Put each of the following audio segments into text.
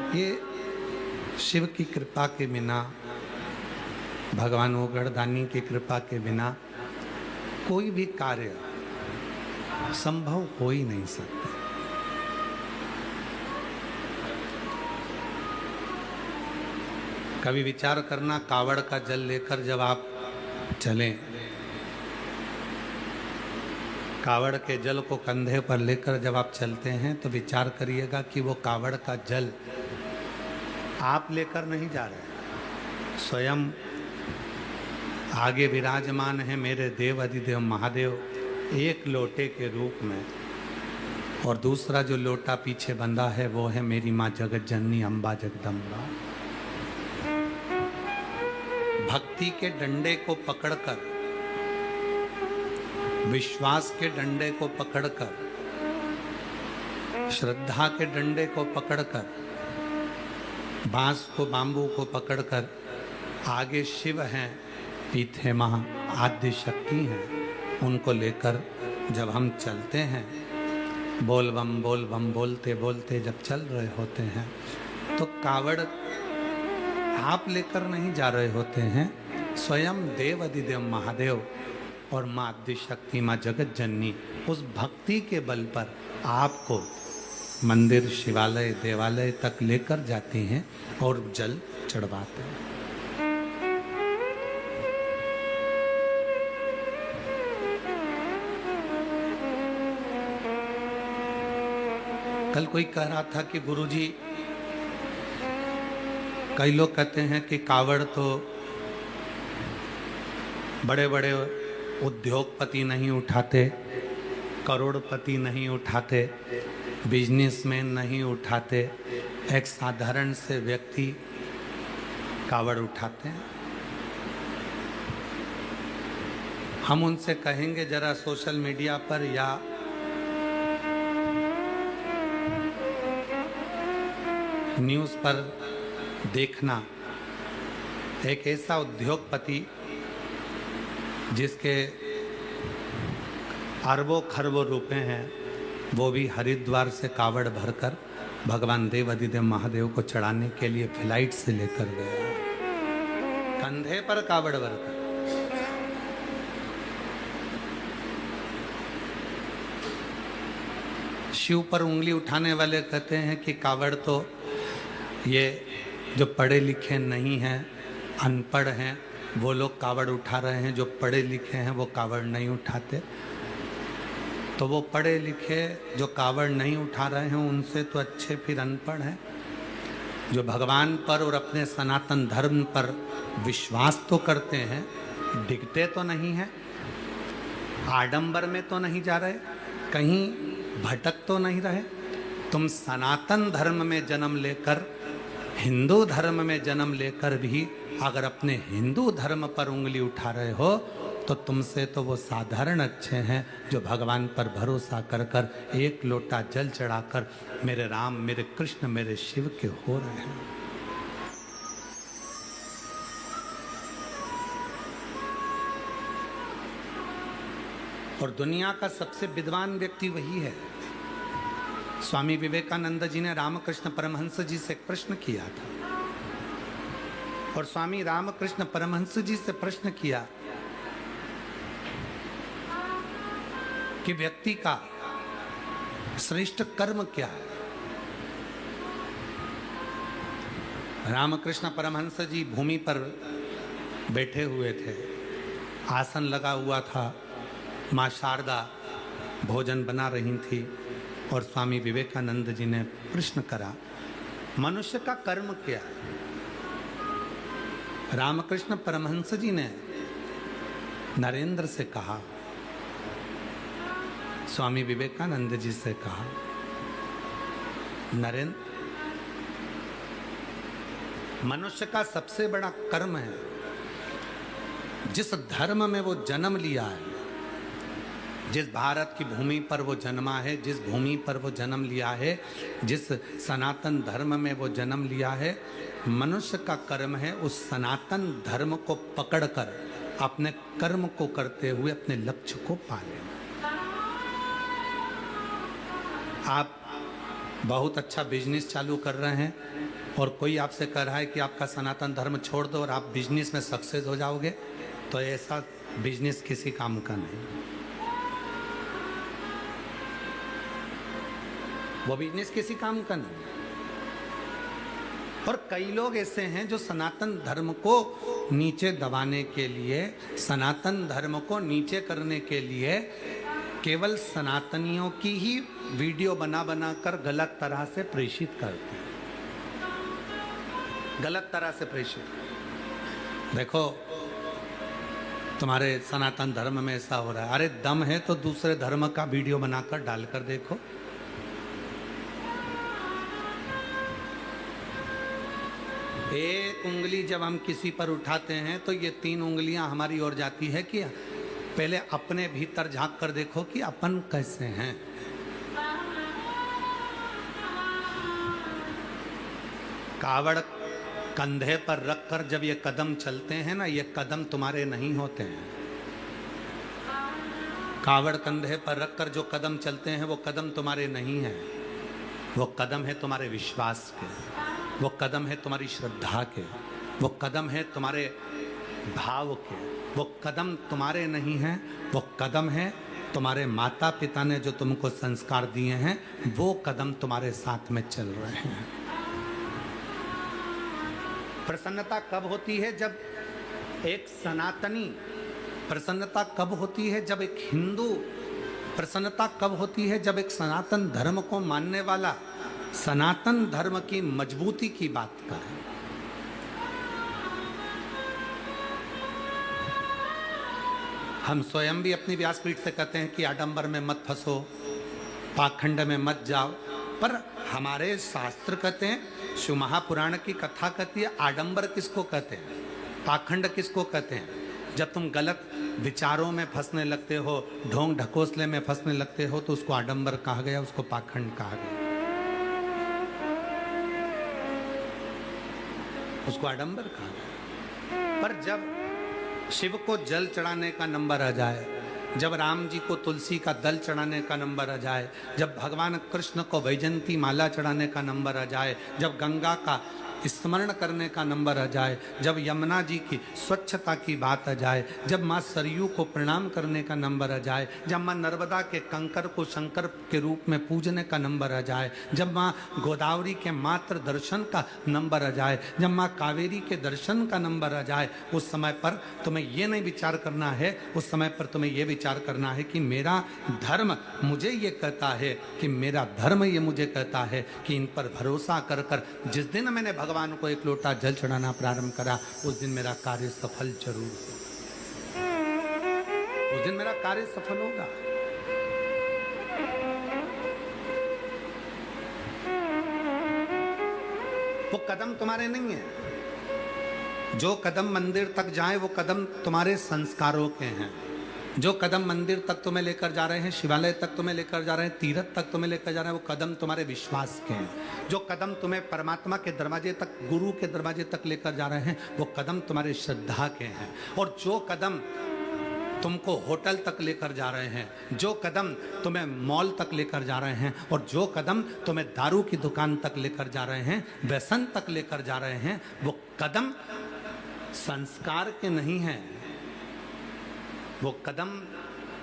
ये शिव की कृपा के बिना, भगवान ओगढ़दानी की कृपा के बिना कोई भी कार्य संभव हो ही नहीं सकता। कभी विचार करना, कावड़ का जल लेकर जब आप चलें, कावड़ के जल को कंधे पर लेकर जब आप चलते हैं तो विचार करिएगा कि वो कावड़ का जल आप लेकर नहीं जा रहे, स्वयं आगे विराजमान है मेरे देव अधिदेव महादेव एक लोटे के रूप में, और दूसरा जो लोटा पीछे बंधा है वो है मेरी माँ जगत जननी अम्बा जगदम्बा। भक्ति के डंडे को पकड़कर, विश्वास के डंडे को पकड़कर, श्रद्धा के डंडे को पकड़कर, बांस को, बांबू को पकड़कर, आगे शिव हैं, पीछे मां आद्य शक्ति हैं, उनको लेकर जब हम चलते हैं, बोल बम बोलते बोलते जब चल रहे होते हैं, तो कावड़ आप लेकर नहीं जा रहे होते हैं, स्वयं देव अधिदेव महादेव और माँ आद्य शक्ति, माँ जगत जननी उस भक्ति के बल पर आपको मंदिर, शिवालय, देवालय तक लेकर जाती हैं और जल चढ़वाते हैं। कल कोई कह रहा था कि गुरुजी, कई लोग कहते हैं कि कावड़ तो बड़े बड़े उद्योगपति नहीं उठाते, करोड़पति नहीं उठाते, बिजनेसमैन नहीं उठाते, एक साधारण से व्यक्ति कावड़ उठाते हैं। हम उनसे कहेंगे जरा सोशल मीडिया पर या न्यूज़ पर देखना, एक ऐसा उद्योगपति जिसके अरबों खरबों रुपए हैं, वो भी हरिद्वार से कावड़ भरकर भगवान देव अधिदेव महादेव को चढ़ाने के लिए फ्लाइट से लेकर गया, कंधे पर कावड़ भरकर। शिव पर उंगली उठाने वाले कहते हैं कि कावड़ तो ये जो पढ़े लिखे नहीं हैं, अनपढ़ हैं, वो लोग कावड़ उठा रहे हैं, जो पढ़े लिखे हैं वो कावड़ नहीं उठाते। तो वो पढ़े लिखे जो कावड़ नहीं उठा रहे हैं उनसे तो अच्छे फिर अनपढ़ हैं, जो भगवान पर और अपने सनातन धर्म पर विश्वास तो करते हैं, डिगते तो नहीं हैं, आडंबर में तो नहीं जा रहे, कहीं भटक तो नहीं रहे। तुम सनातन धर्म में जन्म लेकर, हिंदू धर्म में जन्म लेकर भी अगर अपने हिंदू धर्म पर उंगली उठा रहे हो तो तुमसे तो वो साधारण अच्छे हैं जो भगवान पर भरोसा कर कर एक लोटा जल चढ़ाकर मेरे राम, मेरे कृष्ण, मेरे शिव के हो रहे हैं। और दुनिया का सबसे विद्वान व्यक्ति वही है। स्वामी विवेकानंद जी ने रामकृष्ण परमहंस जी से प्रश्न किया था, और स्वामी रामकृष्ण परमहंस जी से प्रश्न किया कि व्यक्ति का श्रेष्ठ कर्म क्या है। रामकृष्ण परमहंस जी भूमि पर बैठे हुए थे, आसन लगा हुआ था, माँ शारदा भोजन बना रही थी, और स्वामी विवेकानंद जी ने प्रश्न करा, मनुष्य का कर्म क्या है? रामकृष्ण परमहंस जी ने नरेंद्र से कहा, स्वामी विवेकानंद जी से कहा, नरेंद्र, मनुष्य का सबसे बड़ा कर्म है जिस धर्म में वो जन्म लिया है, जिस भारत की भूमि पर वो जन्मा है, जिस भूमि पर वो जन्म लिया है, जिस सनातन धर्म में वो जन्म लिया है, मनुष्य का कर्म है उस सनातन धर्म को पकड़कर अपने कर्म को करते हुए अपने लक्ष्य को पा लेना। आप बहुत अच्छा बिजनेस चालू कर रहे हैं, और कोई आपसे कह रहा है कि आपका सनातन धर्म छोड़ दो और आप बिजनेस में सक्सेस हो जाओगे, तो ऐसा बिजनेस किसी काम का नहीं। वो बिजनेस किसी काम का नहीं। और कई लोग ऐसे हैं जो सनातन धर्म को नीचे दबाने के लिए, सनातन धर्म को नीचे करने के लिए केवल सनातनियों की ही वीडियो बना बना कर गलत तरह से प्रेषित करते हैं, गलत तरह से प्रेषित। देखो तुम्हारे सनातन धर्म में ऐसा हो रहा है, अरे दम है तो दूसरे धर्म का वीडियो बनाकर डालकर देखो। एक उंगली जब हम किसी पर उठाते हैं तो ये 3 उंगलियां हमारी ओर जाती है कि पहले अपने भीतर झांक कर देखो कि अपन कैसे हैं। कावड़ कंधे पर रखकर जब ये कदम चलते हैं ना, ये कदम तुम्हारे नहीं होते हैं। कावड़ कंधे पर रखकर जो कदम चलते हैं वो कदम तुम्हारे नहीं है, वो कदम है तुम्हारे विश्वास के, वो कदम है तुम्हारी श्रद्धा के, वो कदम है तुम्हारे भाव के, वो कदम तुम्हारे नहीं हैं, वो कदम है तुम्हारे माता पिता ने जो तुमको संस्कार दिए हैं, वो कदम तुम्हारे साथ में चल रहे हैं। प्रसन्नता कब होती है? जब एक सनातनी, प्रसन्नता कब होती है? जब एक हिंदू, प्रसन्नता कब होती है? जब एक सनातन धर्म को मानने वाला सनातन धर्म की मजबूती की बात करें। हम स्वयं भी अपनी व्यासपीठ से कहते हैं कि आडंबर में मत फंसो, पाखंड में मत जाओ, पर हमारे शास्त्र कहते हैं, शिव महापुराण की कथा कहती है, आडंबर किसको कहते हैं, पाखंड किसको कहते हैं? जब तुम गलत विचारों में फंसने लगते हो, ढोंग ढकोसले में फंसने लगते हो, तो उसको आडंबर कहा गया, उसको पाखंड कहा गया, उसको आडंबर कहा गया। पर जब शिव को जल चढ़ाने का नंबर आ जाए, जब राम जी को तुलसी का दल चढ़ाने का नंबर आ जाए, जब भगवान कृष्ण को वैजंती माला चढ़ाने का नंबर आ जाए, जब गंगा का स्मरण करने का नंबर आ जाए, जब यमुना जी की स्वच्छता की बात आ जाए, जब माँ सरयू को प्रणाम करने का नंबर आ जाए, जब माँ नर्मदा के कंकर को शंकर के रूप में पूजने का नंबर आ जाए, जब माँ गोदावरी के मात्र दर्शन का नंबर आ जाए, जब माँ कावेरी के दर्शन का नंबर आ जाए, उस समय पर तुम्हें ये नहीं विचार करना है, उस समय पर तुम्हें ये विचार करना है कि मेरा धर्म मुझे ये कहता है, कि मेरा धर्म ये मुझे कहता है कि इन पर भरोसा कर कर जिस दिन मैंने भगवान को एक लोटा जल चढ़ाना प्रारंभ करा, उस दिन मेरा कार्य सफल जरूर होगा, उस दिन मेरा कार्य सफल होगा। वो कदम तुम्हारे नहीं है, जो कदम मंदिर तक जाए वो कदम तुम्हारे संस्कारों के हैं, जो कदम मंदिर तक तुम्हें लेकर जा रहे हैं, शिवालय तक तुम्हें लेकर जा रहे हैं, तीर्थ तक तुम्हें लेकर जा रहे हैं, वो कदम तुम्हारे विश्वास के हैं, जो कदम तुम्हें परमात्मा के दरवाजे तक, गुरु के दरवाजे तक लेकर जा रहे हैं, वो कदम तुम्हारे श्रद्धा के हैं। और जो कदम तुमको होटल तक लेकर जा रहे हैं, जो कदम तुम्हें मॉल तक लेकर जा रहे हैं, और जो कदम तुम्हें दारू की दुकान तक लेकर जा रहे हैं, व्यसन तक लेकर जा रहे हैं, वो कदम संस्कार के नहीं हैं, वो कदम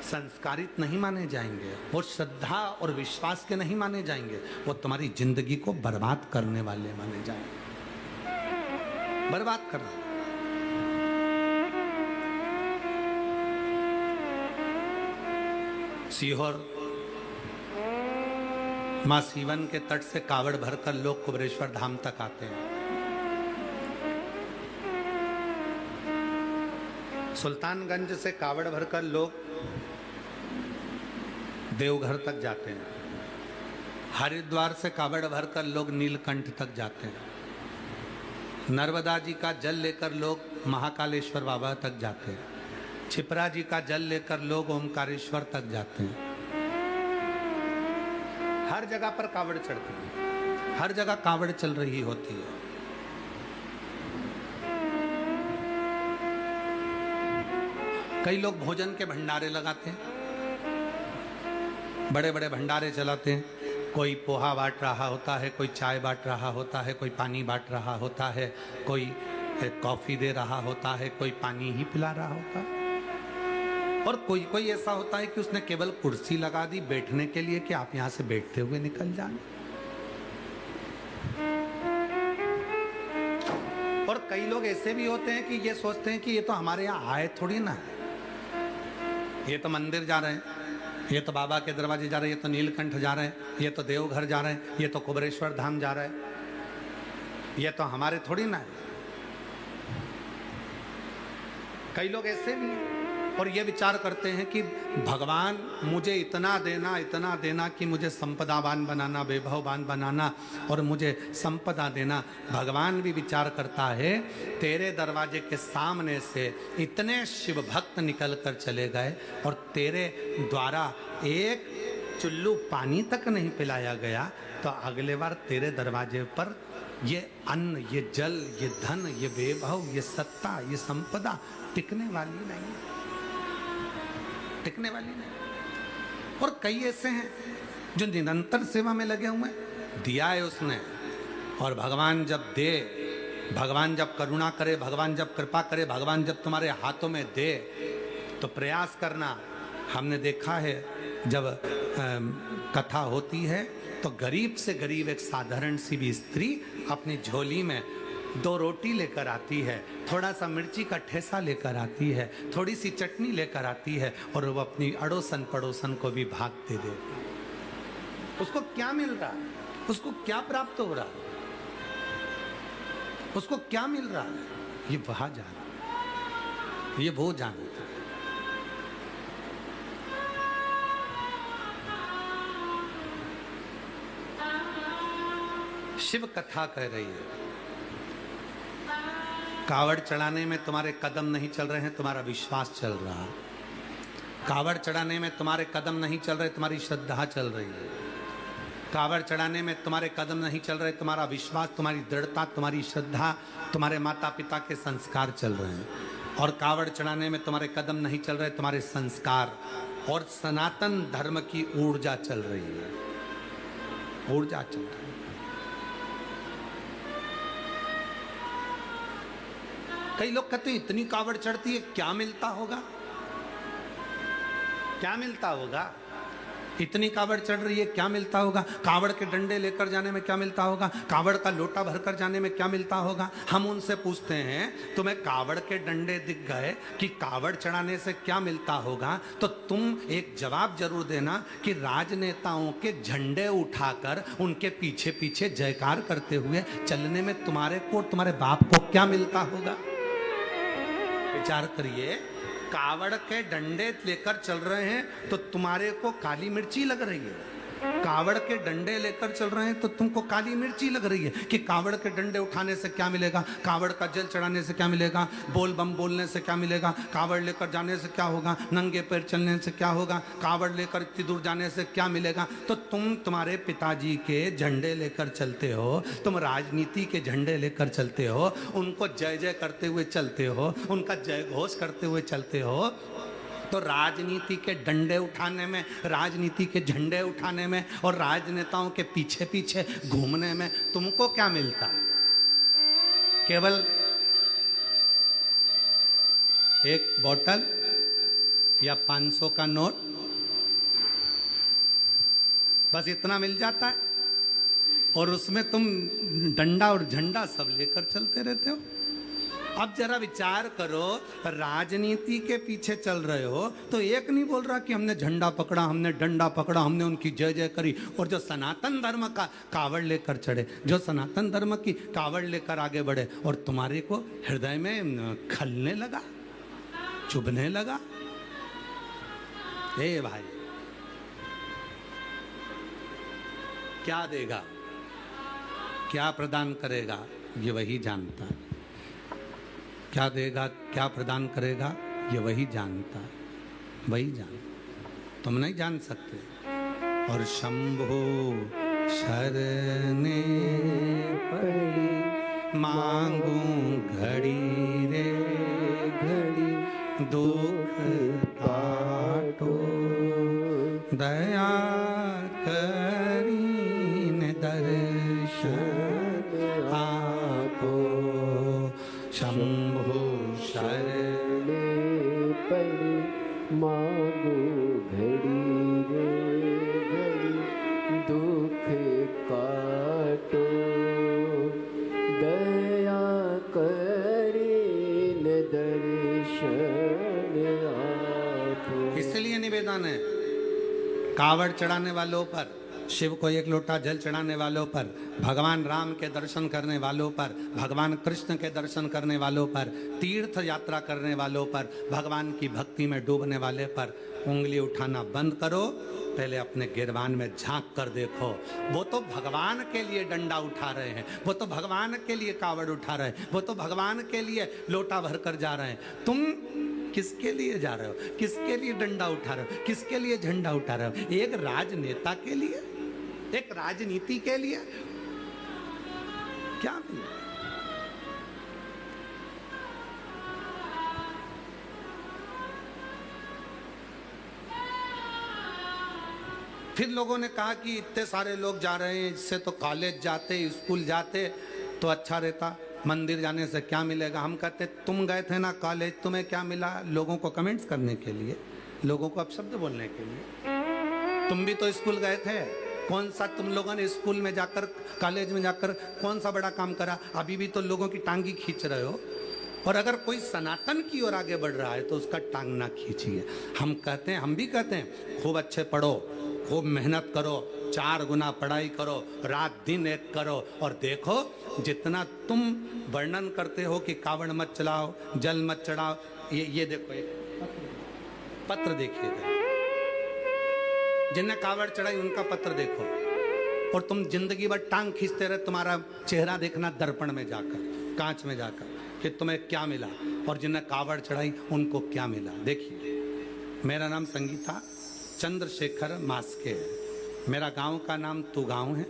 संस्कारित नहीं माने जाएंगे, वो श्रद्धा और विश्वास के नहीं माने जाएंगे, वो तुम्हारी जिंदगी को बर्बाद करने वाले माने जाएंगे, बर्बाद करने। सीहोर मां सीवन के तट से कावड़ भरकर लोग कुबेरेश्वर धाम तक आते हैं। सुल्तानगंज से कावड़ भरकर लोग देवघर तक जाते हैं। हरिद्वार से कावड़ भरकर लोग नीलकंठ तक जाते हैं। नर्मदा जी का जल लेकर लोग महाकालेश्वर बाबा तक जाते हैं। छिपरा जी का जल लेकर लोग ओमकारेश्वर तक जाते हैं। हर जगह पर कावड़ चढ़ती है, हर जगह कावड़ चल रही होती है। कई लोग भोजन के भंडारे लगाते हैं, बड़े बड़े भंडारे चलाते हैं। कोई पोहा बांट रहा होता है, कोई चाय बांट रहा होता है, कोई पानी बांट रहा होता है, कोई कॉफी दे रहा होता है, कोई पानी ही पिला रहा होता है। और कोई कोई ऐसा होता है कि उसने केवल कुर्सी लगा दी बैठने के लिए कि आप यहां से बैठते हुए निकल जाएं। और कई लोग ऐसे भी होते हैं कि ये सोचते हैं कि ये तो हमारे यहाँ आए थोड़ी ना, ये तो मंदिर जा रहे हैं, ये तो बाबा के दरवाजे जा रहे हैं, ये तो नीलकंठ जा रहे हैं, ये तो देवघर जा रहे हैं, ये तो कुबेरेश्वर धाम जा रहे हैं, ये तो हमारे थोड़ी ना है। कई लोग ऐसे भी हैं और ये विचार करते हैं कि भगवान मुझे इतना देना कि मुझे संपदावान बनाना, वैभववान बनाना और मुझे संपदा देना। भगवान भी विचार करता है तेरे दरवाजे के सामने से इतने शिव भक्त निकल कर चले गए और तेरे द्वारा एक चुल्लू पानी तक नहीं पिलाया गया, तो अगले बार तेरे दरवाजे पर ये अन्न, ये जल, ये धन, ये वैभव, ये सत्ता, ये संपदा टिकने वाली नहीं, टिकने वाली नहीं। और कई ऐसे हैं जो निरंतर सेवा में लगे हुए हैं, दिया है उसने, और भगवान जब दे, भगवान जब करुणा करे, भगवान जब कृपा करे, भगवान जब तुम्हारे हाथों में दे तो प्रयास करना। हमने देखा है जब कथा होती है तो गरीब से गरीब एक साधारण सी भी स्त्री अपनी झोली में 2 रोटी लेकर आती है, थोड़ा सा मिर्ची का ठेसा लेकर आती है, थोड़ी सी चटनी लेकर आती है और वो अपनी अड़ोसन पड़ोसन को भी भाग दे देती है। उसको क्या मिल रहा है, उसको क्या प्राप्त हो रहा है, उसको क्या मिल रहा है, ये वहां जाना, ये वो जानता है। शिव कथा कह रही है कावड़ चढ़ाने में तुम्हारे कदम नहीं चल रहे हैं, तुम्हारा विश्वास चल रहा है। कावड़ चढ़ाने में तुम्हारे कदम नहीं चल रहे, तुम्हारी श्रद्धा चल रही है। कावड़ चढ़ाने में तुम्हारे कदम नहीं चल रहे, तुम्हारा विश्वास, तुम्हारी दृढ़ता, तुम्हारी श्रद्धा, तुम्हारे माता पिता के संस्कार चल रहे हैं। और कावड़ चढ़ाने में तुम्हारे कदम नहीं चल रहे, तुम्हारे संस्कार और सनातन धर्म की ऊर्जा चल रही है, ऊर्जा चल रही है। कई लोग कहते हैं इतनी कावड़ चढ़ती है, क्या मिलता होगा, क्या मिलता होगा, इतनी कावड़ चढ़ रही है, क्या मिलता होगा, कावड़ के डंडे लेकर जाने में क्या मिलता होगा, कावड़ का लोटा भरकर जाने में क्या मिलता होगा। हम उनसे पूछते हैं तुम्हें कावड़ के डंडे दिख गए कि कावड़ चढ़ाने से क्या मिलता होगा, तो तुम एक जवाब जरूर देना कि राजनेताओं के झंडे उठाकर उनके पीछे पीछे जयकार करते हुए चलने में तुम्हारे को, तुम्हारे बाप को क्या मिलता होगा। विचार करिए, कावड़ के डंडे लेकर चल रहे हैं तो तुम्हारे को काली मिर्ची लग रही है, कावड़ के डंडे लेकर चल रहे हैं तो तुमको काली मिर्ची लग रही है कि कावड़ के डंडे उठाने से क्या मिलेगा, कावड़ का जल चढ़ाने से क्या मिलेगा, बोल बम बोलने से क्या मिलेगा, कावड़ लेकर जाने से क्या होगा, नंगे पैर चलने से क्या होगा, कावड़ लेकर इतनी दूर जाने से क्या मिलेगा। तो तुम तुम्हारे पिताजी के झंडे लेकर चलते हो, तुम राजनीति के झंडे लेकर चलते हो, उनको जय जय करते हुए चलते हो, उनका जय घोष करते हुए चलते हो, तो राजनीति के डंडे उठाने में, राजनीति के झंडे उठाने में और राजनेताओं के पीछे पीछे घूमने में तुमको क्या मिलता? केवल एक बोतल या 500 का नोट, बस इतना मिल जाता है और उसमें तुम डंडा और झंडा सब लेकर चलते रहते हो। अब जरा विचार करो, राजनीति के पीछे चल रहे हो तो एक नहीं बोल रहा कि हमने झंडा पकड़ा, हमने डंडा पकड़ा, हमने उनकी जय जय करी, और जो सनातन धर्म का कावड़ लेकर चढ़े, जो सनातन धर्म की कावड़ लेकर आगे बढ़े, और तुम्हारे को हृदय में खलने लगा, चुभने लगा। हे भाई, क्या देगा, क्या प्रदान करेगा, ये वही जानता है। क्या देगा, क्या प्रदान करेगा, ये वही जानता है, वही जानता, तुम नहीं जान सकते। और शंभो शरणे पड़ी मांगू घड़ी रे घड़ी, दुख काटो दया करी शंभु शरण पड़ी मांगो घड़ी रे घड़ी दुख काटो दया करीन दर्शन आपो। इसलिए निवेदन है कावड़ चढ़ाने वालों पर, शिव को एक लोटा जल चढ़ाने वालों पर, भगवान राम के दर्शन करने वालों पर, भगवान कृष्ण के दर्शन करने वालों पर, तीर्थ यात्रा करने वालों पर, भगवान की भक्ति में डूबने वाले पर उंगली उठाना बंद करो। पहले अपने गिरबान में झांक कर देखो, वो तो भगवान के लिए डंडा उठा रहे हैं, वो तो भगवान के लिए कावड़ उठा रहे हैं, वो तो भगवान के लिए लोटा भर कर जा रहे हैं। तुम किसके लिए जा रहे हो? किसके लिए डंडा उठा रहे हो? किसके लिए झंडा उठा रहे हो? एक राजनेता के लिए, एक राजनीति के लिए? क्या मिल? फिर लोगों ने कहा कि इतने सारे लोग जा रहे हैं, इससे तो कॉलेज जाते, स्कूल जाते तो अच्छा रहता, मंदिर जाने से क्या मिलेगा? हम कहते तुम गए थे ना कॉलेज, तुम्हें क्या मिला? लोगों को कमेंट्स करने के लिए, लोगों को अपशब्द बोलने के लिए। तुम भी तो स्कूल गए थे, कौन सा तुम लोगों ने स्कूल में जाकर, कॉलेज में जाकर कौन सा बड़ा काम करा? अभी भी तो लोगों की टांगी खींच रहे हो। और अगर कोई सनातन की ओर आगे बढ़ रहा है तो उसका टांग ना खींचिए। हम कहते हैं, हम भी कहते हैं खूब अच्छे पढ़ो, खूब मेहनत करो, 4 गुना पढ़ाई करो, रात दिन एक करो, और देखो जितना तुम वर्णन करते हो कि कावड़ मत चलाओ, जल मत चढ़ाओ, ये देखो एक पत्र देखिएगा, जिन्हें कावड़ चढ़ाई उनका पत्र देखो, और तुम जिंदगी भर टांग खींचते रहे। तुम्हारा चेहरा देखना दर्पण में जाकर, कांच में जाकर, कि तुम्हें क्या मिला, और जिन्हें कावड़ चढ़ाई उनको क्या मिला। देखिए, मेरा नाम संगीता चंद्रशेखर मास्के है, मेरा गांव का नाम तुगांव है,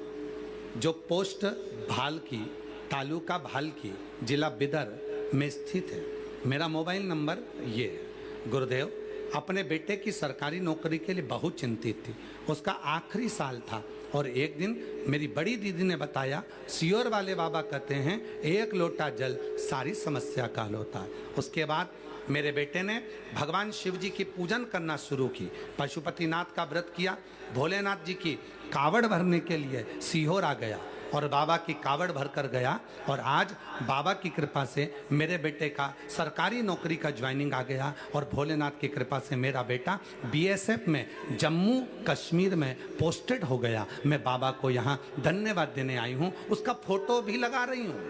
जो पोस्ट भालकी, तालुका भालकी, जिला बिदर में स्थित है। मेरा मोबाइल नंबर ये है। गुरुदेव अपने बेटे की सरकारी नौकरी के लिए बहुत चिंतित थी, उसका आखिरी साल था, और एक दिन मेरी बड़ी दीदी ने बताया, सियोर वाले बाबा कहते हैं 1 लोटा जल सारी समस्या का हल होता है। उसके बाद मेरे बेटे ने भगवान शिव जी की पूजन करना शुरू की, पशुपतिनाथ का व्रत किया, भोलेनाथ जी की कावड़ भरने के लिए सीहोर आ गया और बाबा की कावड़ भर कर गया, और आज बाबा की कृपा से मेरे बेटे का सरकारी नौकरी का ज्वाइनिंग आ गया, और भोलेनाथ की कृपा से मेरा बेटा बीएसएफ में जम्मू कश्मीर में पोस्टेड हो गया। मैं बाबा को यहाँ धन्यवाद देने आई हूँ, उसका फोटो भी लगा रही हूँ,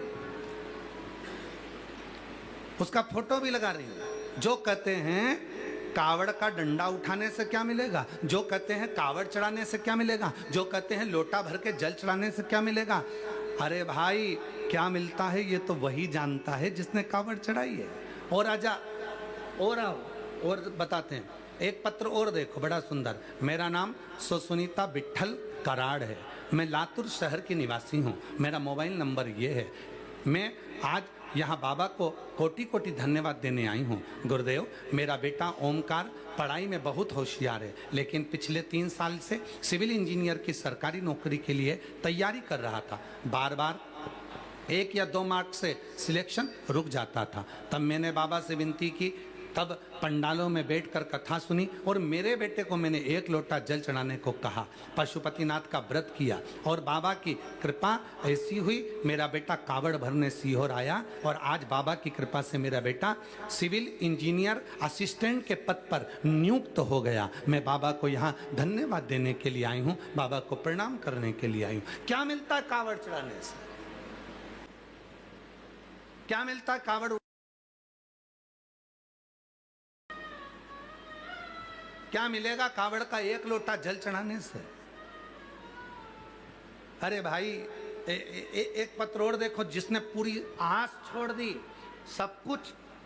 उसका फोटो भी लगा रही हूँ। जो कहते हैं कावड़ का डंडा उठाने से क्या मिलेगा, जो कहते हैं कावड़ चढ़ाने से क्या मिलेगा, जो कहते हैं लोटा भर के जल चढ़ाने से क्या मिलेगा, अरे भाई क्या मिलता है ये तो वही जानता है जिसने कावड़ चढ़ाई है। और आजा, और आओ, और बताते हैं। एक पत्र और देखो, बड़ा सुंदर। मेरा नाम सुनीता विठल कराड़ है, मैं लातूर शहर की निवासी हूँ, मेरा मोबाइल नंबर ये है। मैं आज यहाँ बाबा को कोटि कोटि धन्यवाद देने आई हूँ। गुरुदेव मेरा बेटा ओमकार पढ़ाई में बहुत होशियार है, लेकिन पिछले 3 साल से सिविल इंजीनियर की सरकारी नौकरी के लिए तैयारी कर रहा था। बार बार 1 या 2 मार्क से सिलेक्शन रुक जाता था। तब मैंने बाबा से विनती की, तब पंडालों में बैठकर कथा सुनी, और मेरे बेटे को मैंने 1 लोटा जल चढ़ाने को कहा, पशुपतिनाथ का व्रत किया, और बाबा की कृपा ऐसी हुई मेरा बेटा कावड़ भरने सीहोर आया, और आज बाबा की कृपा से मेरा बेटा सिविल इंजीनियर असिस्टेंट के पद पर नियुक्त हो गया। मैं बाबा को यहाँ धन्यवाद देने के लिए आई हूँ, बाबा को प्रणाम करने के लिए आई हूँ। क्या मिलता है कावड़ चढ़ाने से? क्या मिलता है कावड़? क्या मिलेगा कावड़ का 1 लोटा जल चढ़ाने से? अरे भाई एक पत्र और देखो, जिसने पूरी आस छोड़ दी, सब कुछ।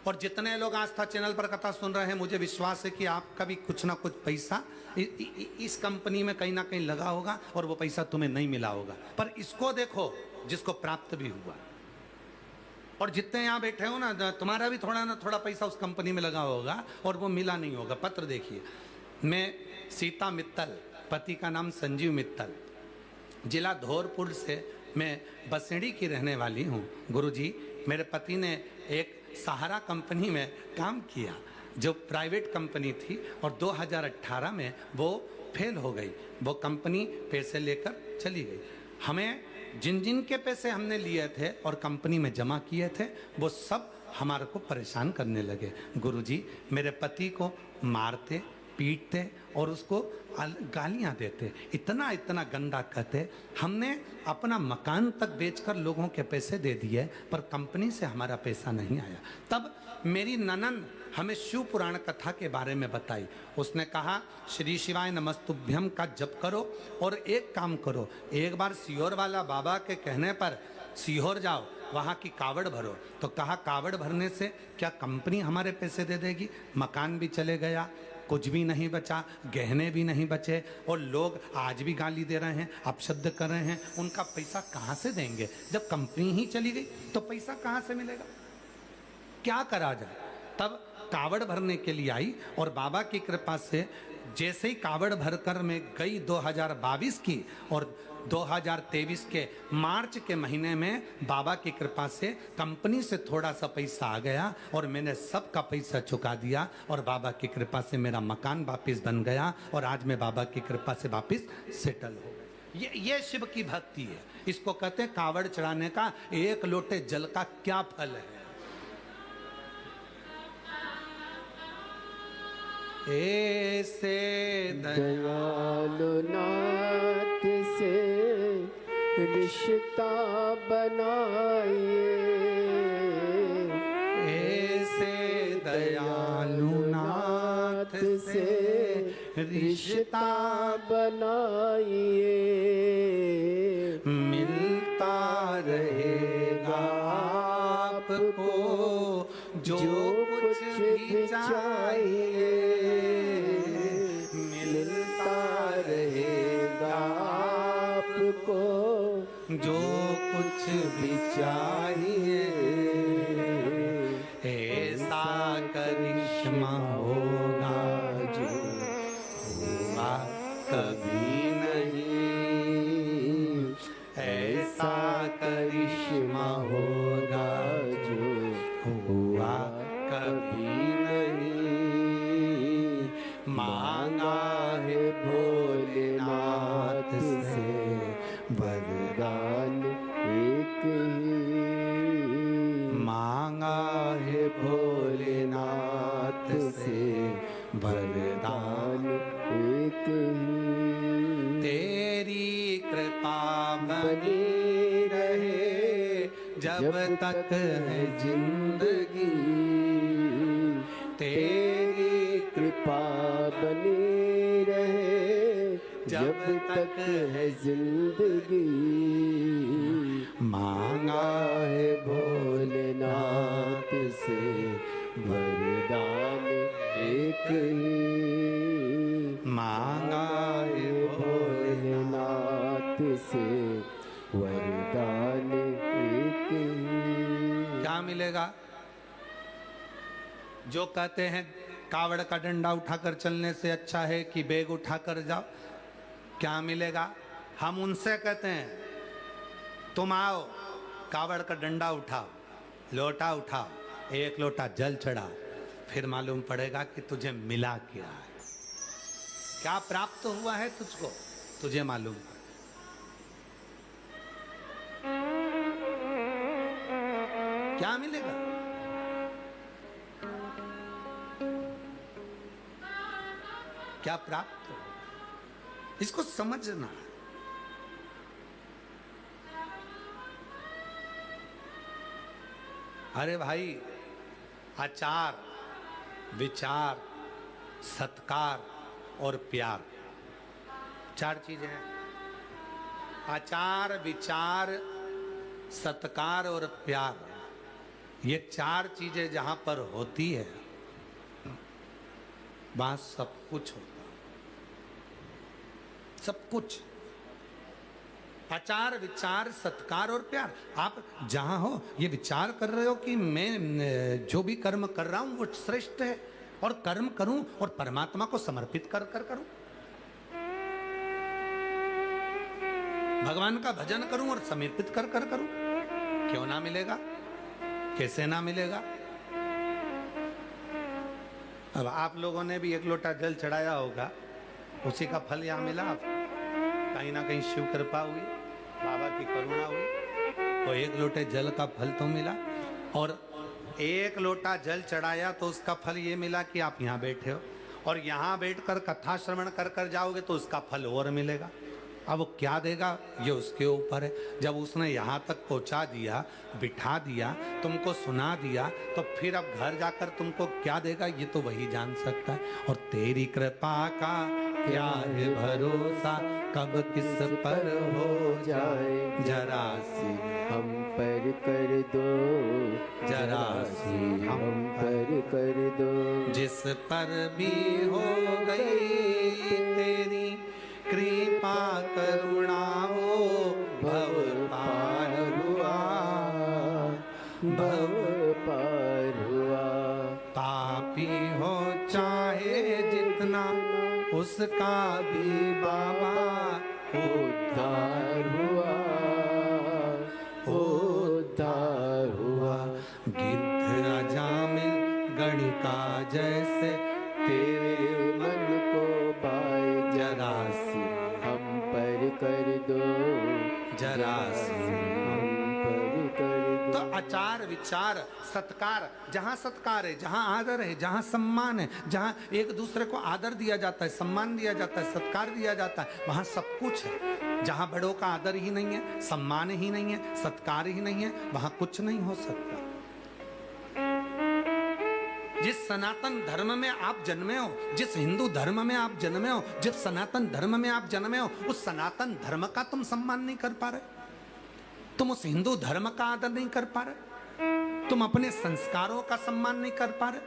और जितने लोग आस्था चैनल पर कथा सुन रहे हैं, मुझे विश्वास है कि आपका भी कुछ ना कुछ पैसा इस कंपनी में कहीं ना कहीं लगा होगा, और वो पैसा तुम्हें नहीं मिला होगा। पर इसको देखो जिसको प्राप्त भी हुआ। और जितने यहाँ बैठे हो ना, तुम्हारा भी थोड़ा ना थोड़ा पैसा उस कंपनी में लगा होगा और वो मिला नहीं होगा। पत्र देखिए। मैं सीता मित्तल, पति का नाम संजीव मित्तल, जिला धौरपुर से मैं बसेड़ी की रहने वाली हूँ। गुरुजी, मेरे पति ने एक सहारा कंपनी में काम किया जो प्राइवेट कंपनी थी, और 2018 में वो फेल हो गई। वो कंपनी पैसे लेकर चली गई। हमें जिन जिन के पैसे हमने लिए थे और कंपनी में जमा किए थे, वो सब हमारे को परेशान करने लगे। गुरुजी, मेरे पति को मारते, पीटते और उसको गालियां देते, इतना इतना गंदा कहते। हमने अपना मकान तक बेचकर लोगों के पैसे दे दिए, पर कंपनी से हमारा पैसा नहीं आया। तब मेरी ननन हमें शिव पुराण कथा के बारे में बताई। उसने कहा, श्री शिवाय नमस्तुभ्यम का जप करो और एक काम करो, एक बार सीहोर वाला बाबा के कहने पर सीहोर जाओ, वहाँ की कावड़ भरो। तो कहा, कावड़ भरने से क्या कंपनी हमारे पैसे दे देगी? मकान भी चले गया, कुछ भी नहीं बचा, गहने भी नहीं बचे, और लोग आज भी गाली दे रहे हैं, अपशब्द कर रहे हैं। उनका पैसा कहाँ से देंगे? जब कंपनी ही चली गई तो पैसा कहाँ से मिलेगा? क्या करा जाए? तब कावड़ भरने के लिए आई, और बाबा की कृपा से जैसे ही कावड़ भरकर मैं गई 2022 की, और 2023 के मार्च के महीने में बाबा की कृपा से कंपनी से थोड़ा सा पैसा आ गया, और मैंने सबका पैसा चुका दिया, और बाबा की कृपा से मेरा मकान वापस बन गया, और आज मैं बाबा की कृपा से वापस सेटल हो गया। ये शिव की भक्ति है। इसको कहते हैं कावड़ चढ़ाने का एक लोटे जल का क्या फल है। ऐसे दयालु नाथ से रिश्ता बनाइए, ऐसे दयालु नाथ से रिश्ता बनाइए, मिलता रहेगा आपको जो कुछ भी चाहिए, मिलता रहेगा आपको जो कुछ भी चाहिए। ऐसा करिश्मा होगा जो हुआ कभी नहीं, ऐसा करिश्मा होगा जो हुआ कभी नहीं। मांगा है भोलेनाथ से वरदान एक ही, मांगा है भोलेनाथ से वरदान एक ही। तेरी कृपा बनी रहे जब तक है जिंदगी, तेरी कृपा बनी रहे जब तक है जिंदगी। मांगा है भोलेनाथ से वरदान एक ही, मांगा है भोलेनाथ से वरदान एक ही। क्या मिलेगा? जो कहते हैं कावड़ का डंडा उठाकर चलने से अच्छा है कि बैग उठाकर जाओ, क्या मिलेगा? हम उनसे कहते हैं, तुम आओ, कावड़ का डंडा उठाओ, लोटा उठाओ, एक लोटा जल चढ़ाओ, फिर मालूम पड़ेगा कि तुझे मिला क्या है, क्या प्राप्त हुआ है तुझको, तुझे मालूम पड़ेगा। क्या मिलेगा? क्या प्राप्त हो, इसको समझना है। अरे भाई, आचार, विचार, सत्कार और प्यार, चार चीजें हैं। आचार, विचार, सत्कार और प्यार, ये चार चीजें जहां पर होती है वहां सब कुछ होता, सब कुछ। आचार, विचार, सत्कार और प्यार। आप जहां हो ये विचार कर रहे हो कि मैं जो भी कर्म कर रहा हूं वो श्रेष्ठ है, और कर्म करूं और परमात्मा को समर्पित कर कर करूं। भगवान का भजन करूं और समर्पित कर कर करूं, क्यों ना मिलेगा, कैसे ना मिलेगा। अब आप लोगों ने भी एक लोटा जल चढ़ाया होगा, उसी का फल यहाँ मिला। कहीं ना कहीं शिव कृपा हुई, बाबा की करुणा हुई, तो एक लोटे जल का फल तो मिला। और एक लोटा जल चढ़ाया तो उसका फल ये मिला कि आप यहाँ बैठे हो, और यहाँ बैठकर कथा श्रवण कर कर जाओगे तो उसका फल और मिलेगा। अब वो क्या देगा ये उसके ऊपर है। जब उसने यहाँ तक पहुँचा दिया, बिठा दिया, तुमको सुना दिया, तो फिर अब घर जाकर तुमको क्या देगा ये तो वही जान सकता है। और तेरी कृपा का क्या है भरोसा, कब किस पर हो जाए, जरा सी हम पर कर दो, जरा सी हम पर कर दो। जिस पर भी हो गई तेरी कृपा करुणा हो, भव पार हुआ, भव पार हुआ। पापी हो चाहे जितना, उसका भी बाबा उद्धार हुआ, उद्धार हुआ। गिद्ध अजामिल गणिका जैसे तेरे मन को भाए, जरा सी हम पर कर दो, जरा सी हम पर कर दो। तो आचार विचार सत्कार, जहाँ सत्कार है, जहाँ आदर है, जहाँ सम्मान है, जहाँ एक दूसरे को आदर दिया जाता है, सम्मान दिया जाता है, सत्कार दिया जाता है, वहाँ सब कुछ है। जहाँ बड़ों का आदर ही नहीं है, सम्मान ही नहीं है, सत्कार ही नहीं है, वहाँ कुछ नहीं हो सकता। जिस सनातन धर्म में आप जन्मे हो, जिस हिंदू धर्म में आप जन्मे हो, जिस सनातन धर्म में आप जन्मे हो, उस सनातन धर्म का तुम सम्मान नहीं कर पा रहे, तुम उस हिंदू धर्म का आदर नहीं कर पा रहे, तुम अपने संस्कारों का सम्मान नहीं कर पा रहे,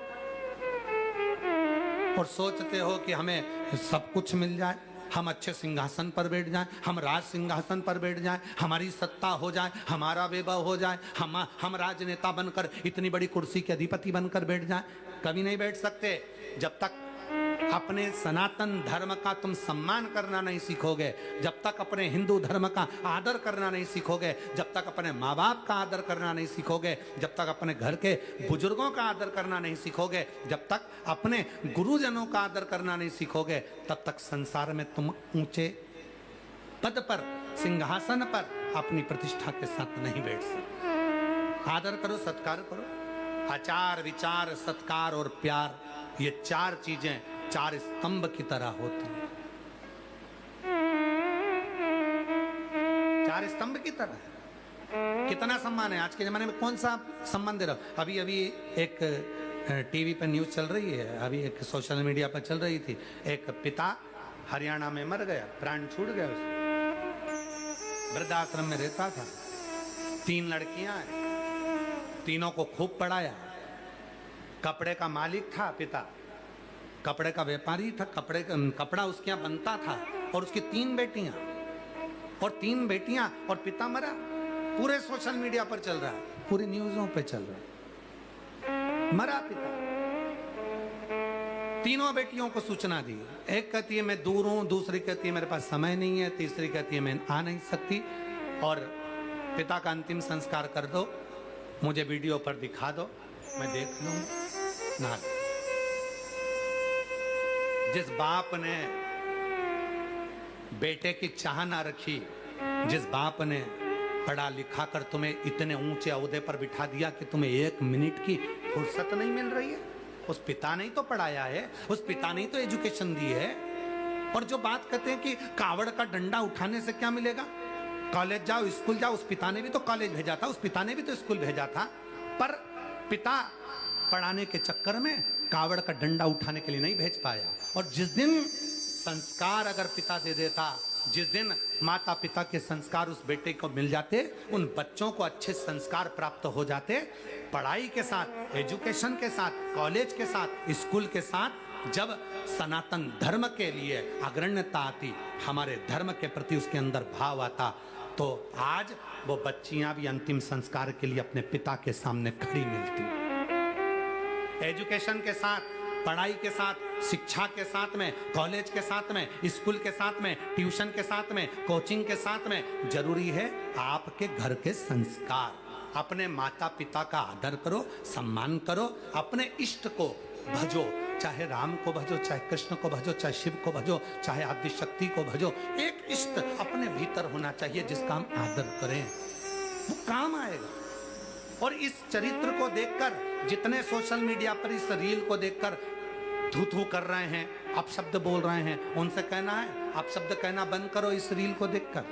और सोचते हो कि हमें सब कुछ मिल जाए, हम अच्छे सिंहासन पर बैठ जाएं, हम राज सिंहासन पर बैठ जाएं, हमारी सत्ता हो जाए, हमारा वैभव हो जाए, हम राजनेता बनकर इतनी बड़ी कुर्सी के अधिपति बनकर बैठ जाएं। कभी नहीं बैठ सकते जब तक अपने सनातन धर्म का तुम सम्मान करना नहीं सीखोगे, जब तक अपने हिंदू धर्म का आदर करना नहीं सीखोगे, जब तक अपने माँ बाप का आदर करना नहीं सीखोगे, जब तक अपने घर के बुजुर्गों का आदर करना नहीं सीखोगे, जब तक अपने गुरुजनों का आदर करना नहीं सीखोगे, तब तक संसार में तुम ऊंचे पद पर, सिंहासन पर अपनी प्रतिष्ठा के साथ नहीं बैठ सकते। आदर करो, सत्कार करो। आचार विचार सत्कार और प्यार, ये चार चीजें चार स्तंभ की तरह होती हैं, चार स्तंभ की तरह। कितना सम्मान है आज के जमाने में, कौन सा सम्मान दे रहा। अभी अभी एक टीवी पर न्यूज चल रही है, अभी एक सोशल मीडिया पर चल रही थी, एक पिता हरियाणा में मर गया, प्राण छूट गया उसका, वृद्धाश्रम में रहता था, 3 लड़कियां हैं, तीनों को खूब पढ़ाया, कपड़े का मालिक था पिता, कपड़े का व्यापारी था, कपड़ा उसके यहाँ बनता था, और उसकी 3 बेटियां, और 3 बेटियां, और पिता मरा। पूरे सोशल मीडिया पर चल रहा है, पूरी न्यूज़ों पे चल रहा है, मरा पिता। तीनों बेटियों को सूचना दी, एक कहती है मैं दूर हूं, दूसरी कहती है मेरे पास समय नहीं है, तीसरी कहती है मैं आ नहीं सकती, और पिता का अंतिम संस्कार कर दो, मुझे वीडियो पर दिखा दो, मैं देख लूं ना। जिस बाप ने बेटे की चाह ना रखी, जिस बाप ने पढ़ा लिखा कर तुम्हें इतने ऊंचे ओहदे पर बिठा दिया कि तुम्हें 1 मिनट की फुर्सत नहीं मिल रही है, उस पिता ने ही तो पढ़ाया है, उस पिता ने ही तो एजुकेशन दी है। और जो बात कहते हैं कि कावड़ का डंडा उठाने से क्या मिलेगा, कॉलेज जाओ, स्कूल जाओ, उस पिता ने भी तो कॉलेज भेजा था, उस पिता ने भी तो स्कूल भेजा था, पर पिता पढ़ाने के चक्कर में कावड़ का डंडा उठाने के लिए नहीं भेज पाया। और जिस दिन संस्कार अगर पिता दे देता, जिस दिन माता पिता के संस्कार उस बेटे को मिल जाते, उन बच्चों को अच्छे संस्कार प्राप्त हो जाते, पढ़ाई के साथ, एजुकेशन के साथ, कॉलेज के साथ, स्कूल के साथ, जब सनातन धर्म के लिए अग्रण्यता आती, हमारे धर्म के प्रति उसके अंदर भाव आता, तो आज वो बच्चियां भी अंतिम संस्कार के लिए अपने पिता के सामने खड़ी मिलती। एजुकेशन के साथ, पढ़ाई के साथ, शिक्षा के साथ में, कॉलेज के साथ में, स्कूल के साथ में, ट्यूशन के साथ में, कोचिंग के साथ में जरूरी है आपके घर के संस्कार। अपने माता पिता का आदर करो, सम्मान करो, अपने इष्ट को भजो, चाहे राम को भजो, चाहे कृष्ण को भजो, चाहे शिव को भजो, चाहे आदि शक्ति को भजो। एक इष्ट अपने भीतर होना चाहिए जिसका हम आदर करें, वो काम आएगा। और इस चरित्र को देखकर जितने सोशल मीडिया पर इस रील को देखकर थू थू कर रहे हैं, अपशब्द बोल रहे हैं, उनसे कहना है अपशब्द कहना बंद करो इस रील को देखकर,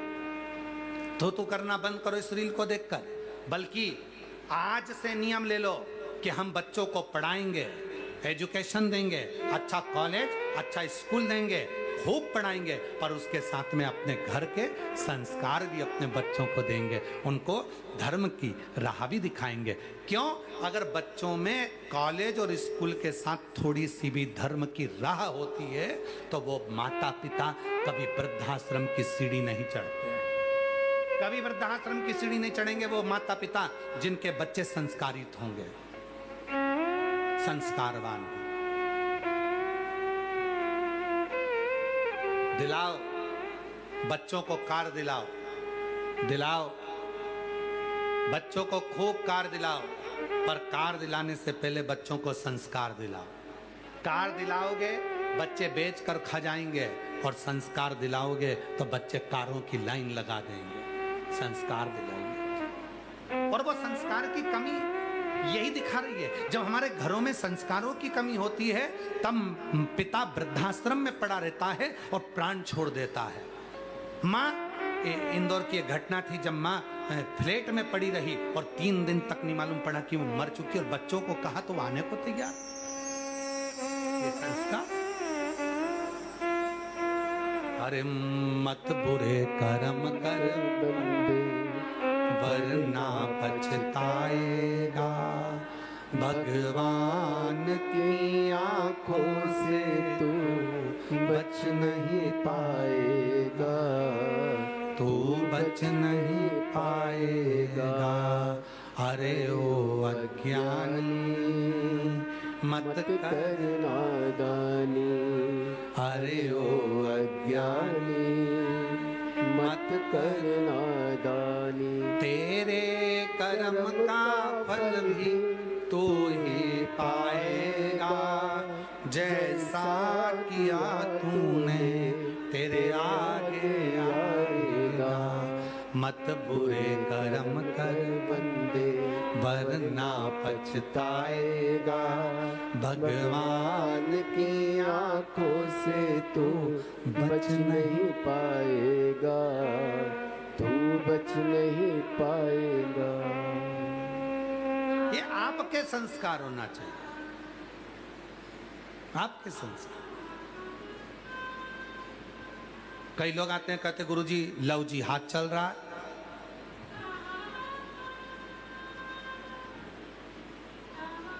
थू थू करना बंद करो इस रील को देखकर। बल्कि आज से नियम ले लो कि हम बच्चों को पढ़ाएंगे, एजुकेशन देंगे, अच्छा कॉलेज, अच्छा स्कूल देंगे, खूब पढ़ाएंगे, पर उसके साथ में अपने घर के संस्कार भी अपने बच्चों को देंगे, उनको धर्म की राह भी दिखाएंगे। क्यों? अगर बच्चों में कॉलेज और स्कूल के साथ थोड़ी सी भी धर्म की राह होती है तो वो माता पिता कभी वृद्धाश्रम की सीढ़ी नहीं चढ़ते, कभी वृद्धाश्रम की सीढ़ी नहीं चढ़ेंगे वो माता पिता जिनके बच्चे संस्कारित होंगे, संस्कारवान। दिलाओ बच्चों को कार, दिलाओ बच्चों को खूब कार दिलाओ, पर कार दिलाने से पहले बच्चों को संस्कार दिलाओ। कार दिलाओगे बच्चे बेच कर खा जाएंगे, और संस्कार दिलाओगे तो बच्चे कारों की लाइन लगा देंगे। संस्कार दिलाइए। और वो संस्कार की कमी यही दिखा रही है। जब हमारे घरों में संस्कारों की कमी होती है तब पिता वृद्धाश्रम में पड़ा रहता है और प्राण छोड़ देता है। माँ, इंदौर की एक घटना थी जब माँ फ्लैट में पड़ी रही और 3 दिन तक नहीं मालूम पड़ा कि वो मर चुकी, और बच्चों को कहा तो आने को तैयार। ये संस्कार। अरे मत बुरे कर्म कर बंदे वरना पछताएगा, भगवान की आंखों से तू बच नहीं पाएगा, तू बच नहीं पाएगा। अरे ओ अज्ञानी मत कर नादानी, अरे ओ अज्ञानी मत कर नादानी। तेरे कर्म का फल भी तू ही पाएगा, जैसा किया तूने तेरे आगे आएगा। मत बुरे कर्म कर बंदे वरना पछताएगा, भगवान की आंखों से तू बच नहीं पाएगा, तू बच नहीं पाएगा। ये आपके संस्कार होना चाहिए, आपके संस्कार। कई लोग आते हैं कहते गुरुजी लव जी हाथ चल रहा है,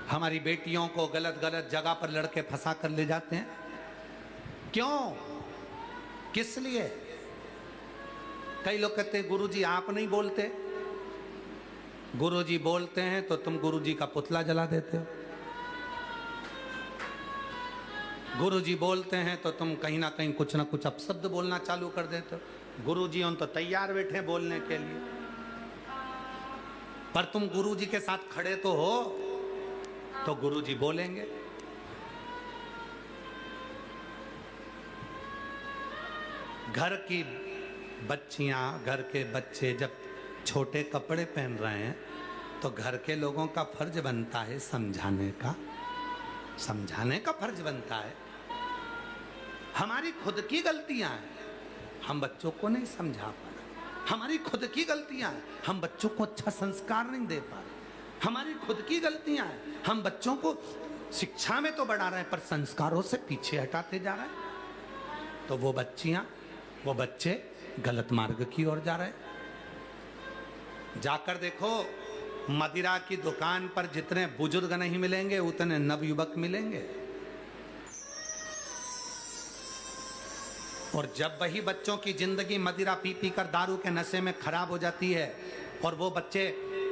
हमारी बेटियों को गलत गलत जगह पर लड़के फंसा कर ले जाते हैं। क्यों? किस लिए? कई लोग कहते हैं गुरुजी आप नहीं बोलते, गुरुजी बोलते हैं तो तुम गुरुजी का पुतला जला देते हो, गुरुजी बोलते हैं तो तुम कहीं ना कहीं कुछ ना कुछ अपशब्द बोलना चालू कर देते हो। गुरुजी उन तो तैयार बैठे बोलने के लिए, पर तुम गुरुजी के साथ खड़े तो हो, तो गुरुजी बोलेंगे। घर की बच्चियां, घर के बच्चे जब छोटे कपड़े पहन रहे हैं तो घर के लोगों का फर्ज बनता है समझाने का, समझाने का फर्ज बनता है। हमारी खुद की गलतियां हैं, हम बच्चों को नहीं समझा पा रहे, हमारी खुद की गलतियां हैं, हम बच्चों को अच्छा संस्कार नहीं दे पा रहे, हमारी खुद की गलतियां हैं, हम बच्चों को शिक्षा में तो बढ़ा रहे हैं पर संस्कारों से पीछे हटाते जा रहे हैं। तो वो बच्चियां, वो बच्चे गलत मार्ग की ओर जा रहे हैं। जाकर देखो, मदिरा की दुकान पर जितने बुजुर्ग नहीं मिलेंगे उतने नवयुवक मिलेंगे, और जब वही बच्चों की जिंदगी मदिरा पी पी कर दारू के नशे में खराब हो जाती है और वो बच्चे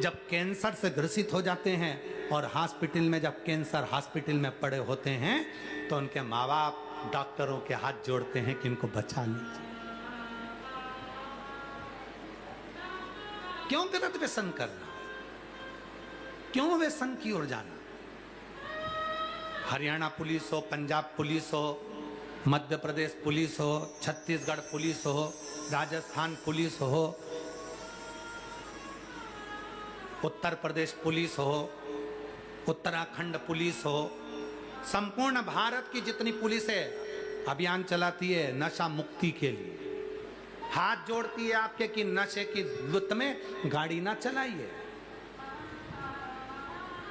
जब कैंसर से ग्रसित हो जाते हैं और हॉस्पिटल में जब कैंसर हॉस्पिटल में पड़े होते हैं तो उनके माँ बाप डॉक्टरों के हाथ जोड़ते हैं कि इनको बचा लीजिए। क्यों गलत व्यसन करना, क्यों व्यसन की ओर जाना? हरियाणा पुलिस हो, पंजाब पुलिस हो, मध्य प्रदेश पुलिस हो, छत्तीसगढ़ पुलिस हो, राजस्थान पुलिस हो, उत्तर प्रदेश पुलिस हो, उत्तराखंड पुलिस हो, संपूर्ण भारत की जितनी पुलिस है अभियान चलाती है नशा मुक्ति के लिए। हाथ जोड़ती है आपके कि नशे की लुत में गाड़ी ना चलाइए,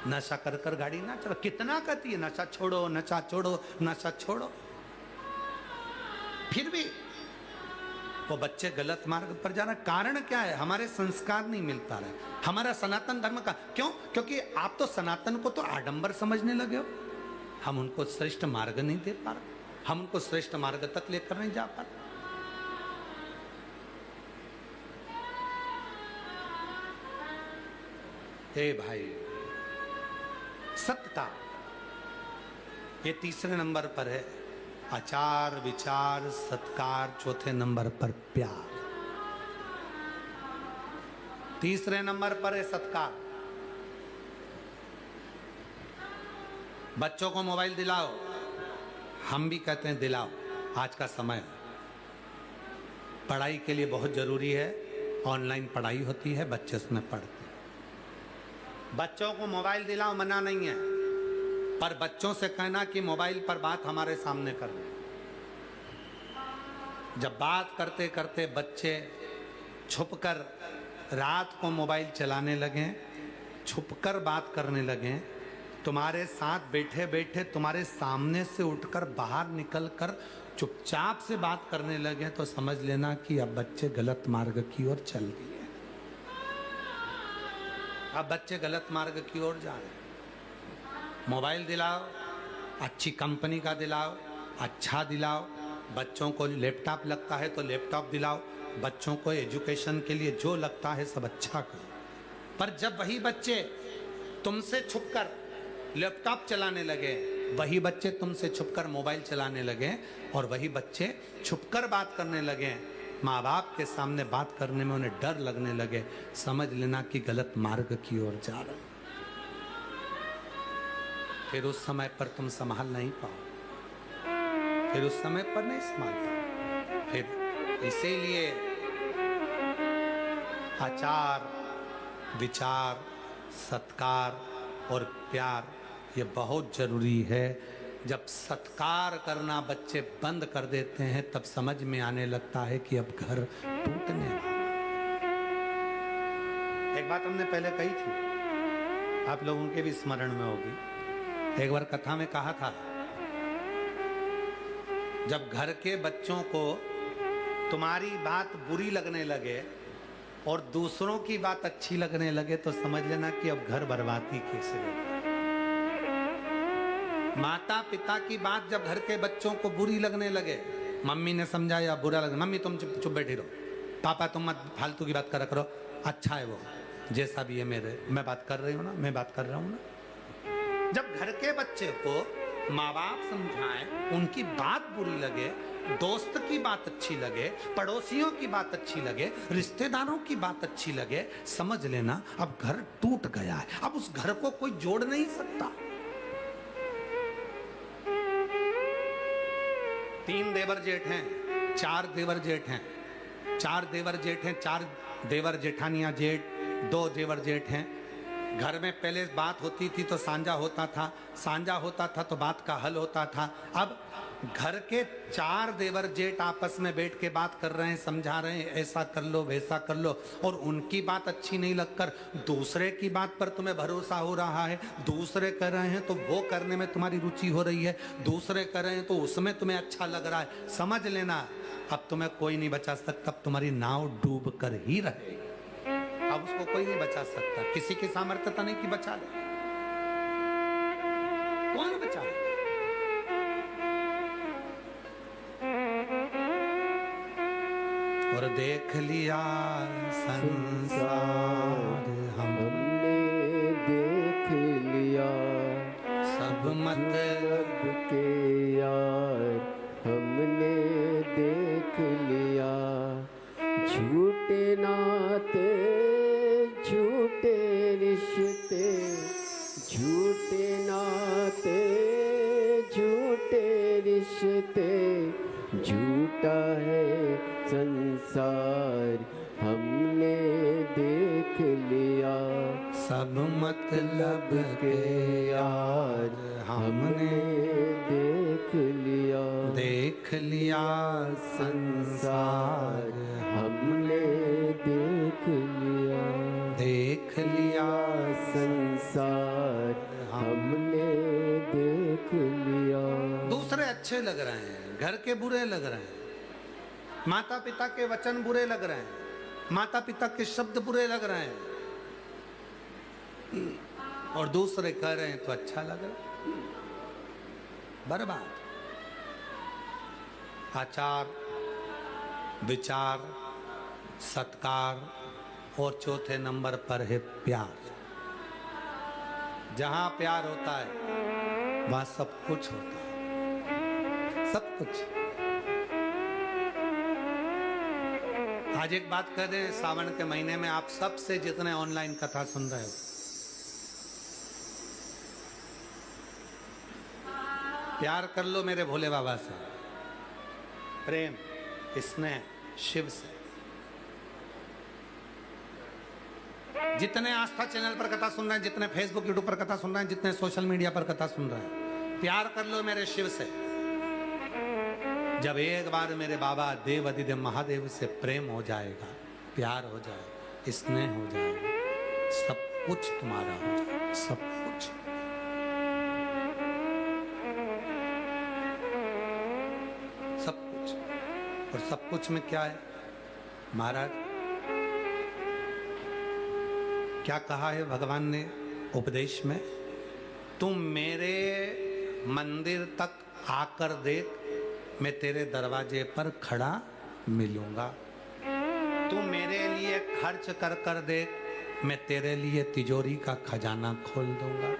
नशा कर कर गाड़ी ना चला। कितना कहती है नशा छोड़ो, नशा छोड़ो, नशा छोड़ो, फिर भी वो बच्चे गलत मार्ग पर जा रहे। कारण क्या है? हमारे संस्कार नहीं मिल पा रहे, हमारा सनातन धर्म का। क्यों? क्योंकि आप तो सनातन को तो आडंबर समझने लगे हो। हम उनको श्रेष्ठ मार्ग नहीं दे पा रहे, हम उनको श्रेष्ठ मार्ग तक लेकर नहीं जा पा रहे। हे भाई, सत्ता ये तीसरे नंबर पर है, आचार विचार सत्कार चौथे नंबर पर प्यार, तीसरे नंबर पर है सत्कार। बच्चों को मोबाइल दिलाओ, हम भी कहते हैं दिलाओ, आज का समय पढ़ाई के लिए बहुत जरूरी है, ऑनलाइन पढ़ाई होती है, बच्चे उसमें पढ़ते हैं। बच्चों को मोबाइल दिलाओ, मना नहीं है, पर बच्चों से कहना कि मोबाइल पर बात हमारे सामने कर लें। जब बात करते करते बच्चे छुपकर रात को मोबाइल चलाने लगे, छुपकर बात करने लगे, तुम्हारे साथ बैठे बैठे तुम्हारे सामने से उठकर बाहर निकलकर चुपचाप से बात करने लगे, तो समझ लेना कि अब बच्चे गलत मार्ग की ओर चल दिए, अब बच्चे गलत मार्ग की ओर जा रहे हैं। मोबाइल दिलाओ, अच्छी कंपनी का दिलाओ, अच्छा दिलाओ। बच्चों को लैपटॉप लगता है तो लैपटॉप दिलाओ, बच्चों को एजुकेशन के लिए जो लगता है सब अच्छा करो। पर जब वही बच्चे तुमसे छुपकर लैपटॉप चलाने लगे, वही बच्चे तुमसे छुपकर मोबाइल चलाने लगे, और वही बच्चे छुपकर बात करने लगे, माँ बाप के सामने बात करने में उन्हें डर लगने लगे, समझ लेना कि गलत मार्ग की ओर जा रहे। फिर उस समय पर तुम संभाल नहीं पाओ, फिर उस समय पर नहीं संभाल पाओ। फिर इसीलिए आचार विचार सत्कार और प्यार ये बहुत जरूरी है। जब सत्कार करना बच्चे बंद कर देते हैं तब समझ में आने लगता है कि अब घर टूटने वाला। एक बात हमने पहले कही थी, आप लोगों के भी स्मरण में होगी। एक बार कथा में कहा था, जब घर के बच्चों को तुम्हारी बात बुरी लगने लगे और दूसरों की बात अच्छी लगने लगे तो समझ लेना कि अब घर बर्बादी की सिरे। माता पिता की बात जब घर के बच्चों को बुरी लगने लगे, मम्मी ने समझाया बुरा लगे, मम्मी तुम चुप बैठी रहो, पापा तुम मत फालतू की बात करा करो, अच्छा है वो जैसा भी है, मैं बात कर रही हूँ ना, मैं बात कर रहा हूँ ना। जब घर के बच्चे को माँ बाप समझाएं, उनकी बात बुरी लगे, दोस्त की बात अच्छी लगे, पड़ोसियों की बात अच्छी लगे, रिश्तेदारों की बात अच्छी लगे, समझ लेना अब घर टूट गया है, अब उस घर को कोई जोड़ नहीं सकता। 3 देवर जेठ हैं, 4 देवर जेठ हैं, 4 देवर जेठ हैं, 4 देवर जेठानियां जेठ, 2 देवर जेठ हैं। घर में पहले बात होती थी तो सांझा होता था, सांझा होता था तो बात का हल होता था। अब घर के 4 देवर जेठ आपस में बैठ के बात कर रहे हैं, समझा रहे हैं, ऐसा कर लो वैसा कर लो, और उनकी बात अच्छी नहीं लगकर दूसरे की बात पर तुम्हें भरोसा हो रहा है। दूसरे कर रहे हैं तो वो करने में तुम्हारी रुचि हो रही है, दूसरे कर रहे हैं तो उसमें तुम्हें अच्छा लग रहा है। समझ लेना अब तुम्हें कोई नहीं बचा सकता, अब तुम्हारी नाव डूब कर ही रहेगी। अब उसको कोई नहीं बचा सकता, किसी की सामर्थ्यता नहीं कि बचा ले, कौन बचा ले? और देख लिया संसार हमने देख लिया सब मतलब के यार हमने देख लिया। झूठे नाते झूठे रिश्ते, झूठे नाते झूठे रिश्ते, झूठा है संसार हमने देख लिया। सब मतलब के यार हमने देख लिया। देख लिया संसार हमने देख लिया। देख लिया संसार हमने देख लिया। दूसरे अच्छे लग रहे हैं, घर के बुरे लग रहे हैं, माता पिता के वचन बुरे लग रहे हैं, माता पिता के शब्द बुरे लग रहे हैं, और दूसरे कह रहे हैं तो अच्छा लग रहा है। बर्बाद। आचार, विचार, सत्कार, और चौथे नंबर पर है प्यार। जहां प्यार होता है वहां सब कुछ होता है, सब कुछ। आज एक बात कह दें, सावन के महीने में आप सबसे जितने ऑनलाइन कथा सुन रहे हो, प्यार कर लो मेरे भोले बाबा से, प्रेम, स्नेह, शिव से। जितने आस्था चैनल पर कथा सुन रहे हैं, जितने फेसबुक यूट्यूब पर कथा सुन रहे हैं, जितने सोशल मीडिया पर कथा सुन रहे हैं, प्यार कर लो मेरे शिव से। जब एक बार मेरे बाबा देव अधिदेव महादेव से प्रेम हो जाएगा, प्यार हो जाएगा, स्नेह हो जाएगा, सब कुछ तुम्हारा हो जाएगा, सब कुछ। सब कुछ। और सब कुछ में क्या है महाराज? क्या कहा है भगवान ने उपदेश में? तुम मेरे मंदिर तक आकर देख, मैं तेरे दरवाजे पर खड़ा मिलूंगा। तू मेरे लिए खर्च कर कर देख, मैं तेरे लिए तिजोरी का खजाना खोल दूंगा।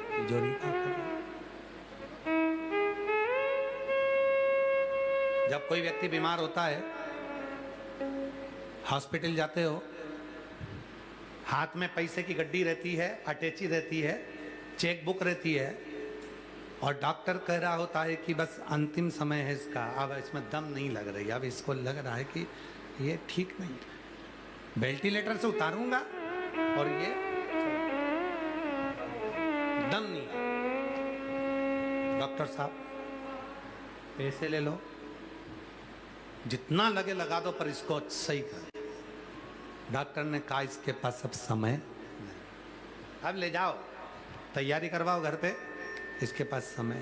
तिजोरी का खजाना। जब कोई व्यक्ति बीमार होता है, हॉस्पिटल जाते हो, हाथ में पैसे की गड्डी रहती है, अटैची रहती है, चेक बुक रहती है, और डॉक्टर कह रहा होता है कि बस अंतिम समय है इसका, अब इसमें दम नहीं लग रही, अब इसको लग रहा है कि ये ठीक नहीं, वेंटिलेटर से उतारूंगा और ये दम नहीं। डॉक्टर साहब पैसे ले लो, जितना लगे लगा दो, पर इसको सही कर। डॉक्टर ने कहा इसके पास अब समय नहीं, अब ले जाओ, तैयारी करवाओ घर पे, इसके पास समय।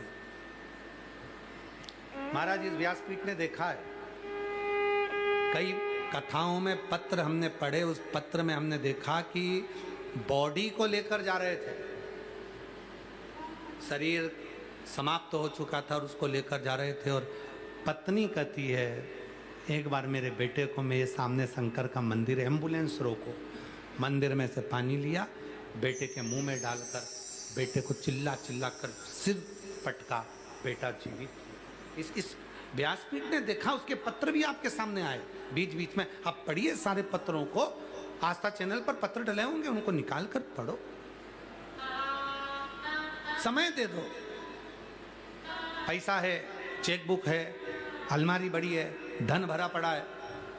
महाराज इस व्यासपीठ ने देखा है, कई कथाओं में पत्र हमने पढ़े, उस पत्र में हमने देखा कि बॉडी को लेकर जा रहे थे, शरीर समाप्त हो चुका था और उसको लेकर जा रहे थे, और पत्नी कहती है एक बार मेरे बेटे को, मेरे सामने शंकर का मंदिर है, एम्बुलेंस रोको, मंदिर में से पानी लिया, बेटे के मुंह में डालकर बेटे को चिल्ला चिल्ला कर सिर पटका, बेटा जीवित। इस व्यासपीठ ने देखा, उसके पत्र भी आपके सामने आए बीच बीच में। आप पढ़िए सारे पत्रों को, आस्था चैनल पर पत्र डले होंगे, उनको निकाल कर पढ़ो, समय दे दो। पैसा है, चेकबुक है, अलमारी बड़ी है, धन भरा पड़ा है,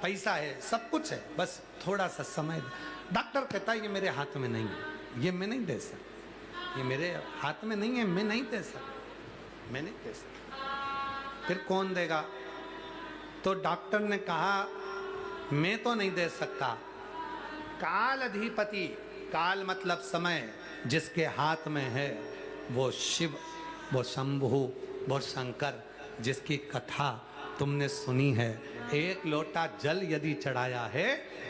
पैसा है, सब कुछ है, बस थोड़ा सा समय दे। डॉक्टर कहता है ये मेरे हाथ में नहीं है, ये मैं नहीं दे सकता, ये मेरे हाथ में नहीं है, मैं नहीं दे सकता, मैं नहीं दे सकता। फिर कौन देगा? तो डॉक्टर ने कहा मैं तो नहीं दे सकता, काल अधिपति, काल मतलब समय, जिसके हाथ में है वो शिव, वो शंभु, वो शंकर, जिसकी कथा तुमने सुनी है। एक लोटा जल यदि चढ़ाया है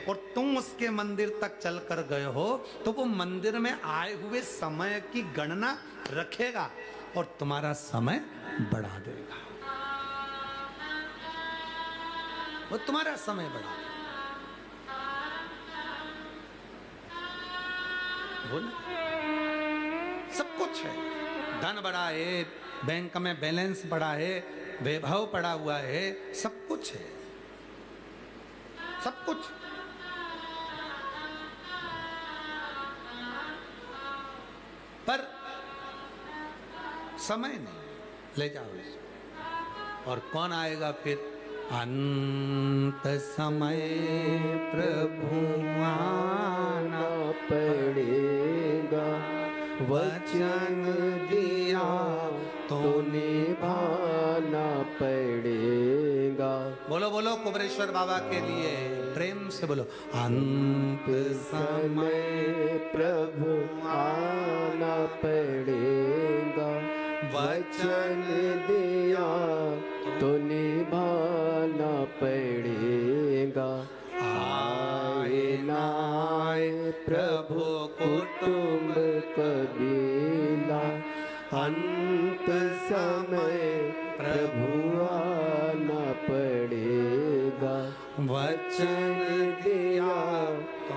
और तुम उसके मंदिर तक चलकर गए हो, तो वो मंदिर में आए हुए समय की गणना रखेगा और तुम्हारा समय बढ़ा देगा, वो तुम्हारा समय बढ़ा देगा। बोल, सब कुछ है। धन बड़ा है, बैंक में बैलेंस बड़ा है, वैभव पड़ा हुआ है, सब कुछ है, सब कुछ। पर समय नहीं, ले जाओ इसको। और कौन आएगा फिर? अंत समय प्रभु आना पड़ेगा, वचन दिया तो निभाना पड़ेगा। बोलो बोलो कुबरेश्वर बाबा के लिए प्रेम से बोलो। अंत समय प्रभु आना पड़ेगा, वचन दिया तो निभाना पड़ेगा। आए ना आए प्रभु कुटुंब कबीला, अंत समय प्रभु आना पड़ेगा, वचन दिया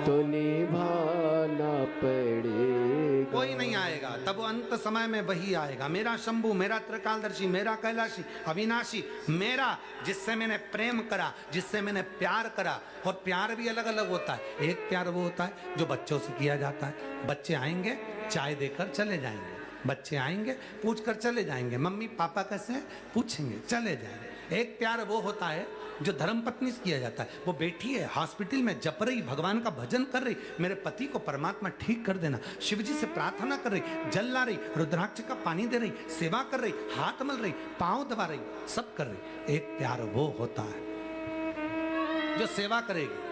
तो निभाना पड़ेगा। कोई नहीं आएगा, तब अंत समय में वही आएगा। मेरा शंभू, मेरा त्रिकालदर्शी, मेरा कैलाशी, अविनाशी, मेरा जिससे मैंने प्रेम करा, जिससे मैंने प्यार करा। और प्यार भी अलग अलग होता है। एक प्यार वो होता है जो बच्चों से किया जाता है। बच्चे आएंगे, चाय देकर चले जाएंगे। बच्चे आएंगे, पूछ कर चले जाएंगे, मम्मी पापा कैसे हैं, पूछेंगे, चले जाएंगे। एक प्यार वो होता है जो धर्मपत्नी से किया जाता है। वो बैठी है हॉस्पिटल में, जप रही, भगवान का भजन कर रही, मेरे पति को परमात्मा ठीक कर देना, शिव जी से प्रार्थना कर रही, जल ला रही, रुद्राक्ष का पानी दे रही, सेवा कर रही, हाथ मल रही, पांव दबा रही, सब कर रही। एक प्यार वो होता है जो सेवा करेगी।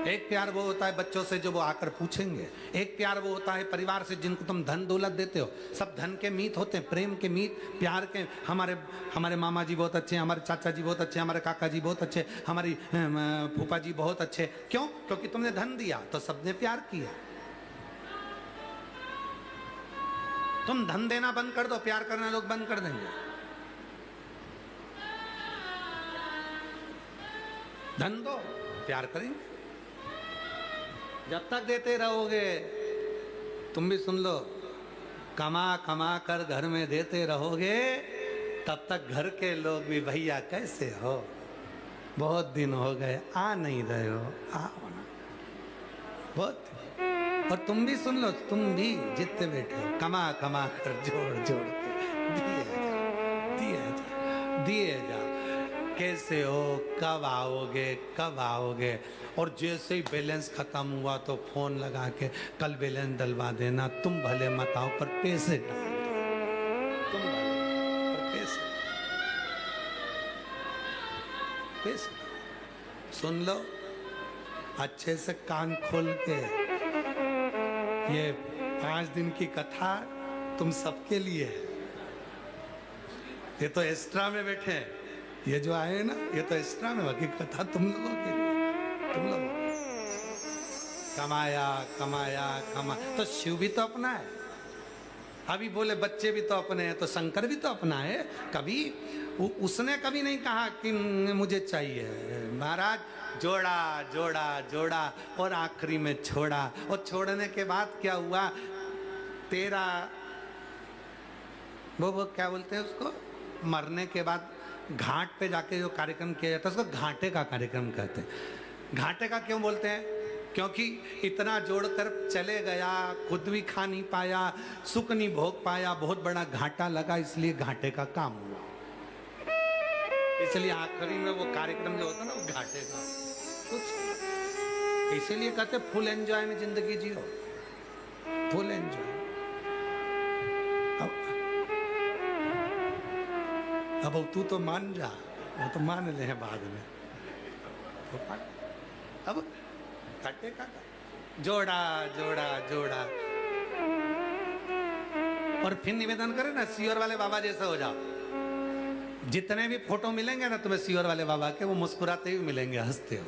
एक प्यार वो होता है बच्चों से जो वो आकर पूछेंगे। एक प्यार वो होता है परिवार से जिनको तुम धन दौलत देते हो। सब धन के मीत होते हैं, प्रेम के मीत, प्यार के। हमारे मामा जी बहुत अच्छे हैं, हमारे चाचा जी बहुत अच्छे, हमारे काका जी बहुत अच्छे, हमारी फूफा जी बहुत अच्छे। क्यों? क्योंकि तुमने धन दिया तो सबने प्यार किया। तुम धन देना बंद कर दो, प्यार करना लोग बंद कर देंगे। धन दो, प्यार करेंगे। जब तक देते रहोगे, तुम भी सुन लो, कमा कमा कर घर में देते रहोगे, तब तक घर के लोग भी भैया कैसे हो, बहुत दिन हो गए आ नहीं रहे हो, आओ ना, बहुत। और तुम भी सुन लो, तुम भी जितने बैठे हो, कमा कमा कर जोड़ जोड़ के दिए जा। कैसे हो, कब आओगे, कब आओगे। और जैसे ही बैलेंस खत्म हुआ तो फोन लगा के कल बैलेंस डलवा देना, तुम भले मत आओ पर पैसे डाल दो, तुम भले पर पैसे। सुन लो अच्छे से कान खोल के, ये 5 दिन की कथा तुम सबके लिए है। ये तो एक्स्ट्रा में बैठे हैं, ये जो आए ना ये तो एक्स्ट्रा में, बाकी कथा तुम लोगों के लिए। तुम लोग कमाया कमाया कमा, तो शिव भी तो अपना है। अभी बोले बच्चे भी तो अपने हैं, तो शंकर भी तो अपना है। कभी उसने कभी नहीं कहा कि मुझे चाहिए। महाराज जोड़ा जोड़ा जोड़ा और आखिरी में छोड़ा। और छोड़ने के बाद क्या हुआ, तेरा वो क्या बोलते हैं उसको, मरने के बाद घाट पे जाके जो कार्यक्रम किया जाता है उसको घाटे का कार्यक्रम कहते हैं। घाटे का क्यों बोलते हैं? क्योंकि इतना जोड़कर चले गया, खुद भी खा नहीं पाया, सुख नहीं भोग पाया, बहुत बड़ा घाटा लगा, इसलिए घाटे का काम हुआ। इसलिए आखिरी में वो कार्यक्रम जो होता है ना, वो घाटे का कुछ, इसीलिए कहते फुल एंजॉय में जिंदगी जियो, फुल एंजॉय। अब तू तो मान जा, वो तो मान ले हैं बाद में, तो अब घाटे का जोड़ा जोड़ा जोड़ा। और फिर निवेदन करें ना, सीओर वाले बाबा जैसे हो जाओ। जितने भी फोटो मिलेंगे ना तुम्हें सीओर वाले बाबा के, वो मुस्कुराते ही मिलेंगे, हंसते हो,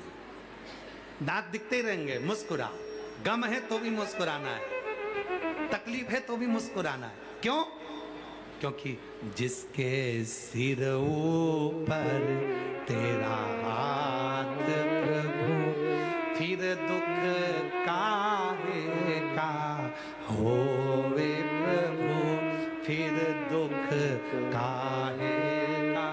दांत दिखते ही रहेंगे, मुस्कुरा। गम है तो भी मुस्कुराना है, तकलीफ है तो भी मुस्कुराना है। क्यों? क्योंकि जिसके सिर ऊपर तेरा हाथ प्रभु, फिर दुख काहे का होवे प्रभु। दुख काहे का।